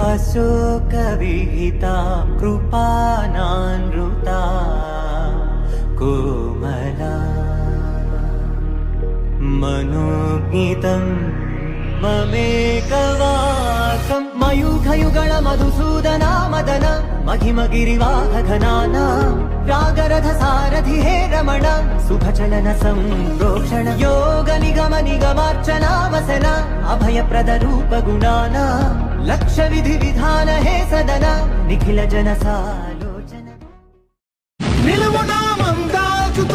अशोकविहिता कृपानानृता कोमला मनोज्ञितं ममेकवाकं मयूखयुगल मधुसूदना मदन महिमगिरिवाहघनाना रागरथ सारथि हे रमण सुखचलन संप्रोक्षण योग निगम निगमार्चना वसन अभयप्रद रूप गुणाना लक्ष्य विधि विधान हे सदन निखिल जन सालोचन నిలువునా మందాచుత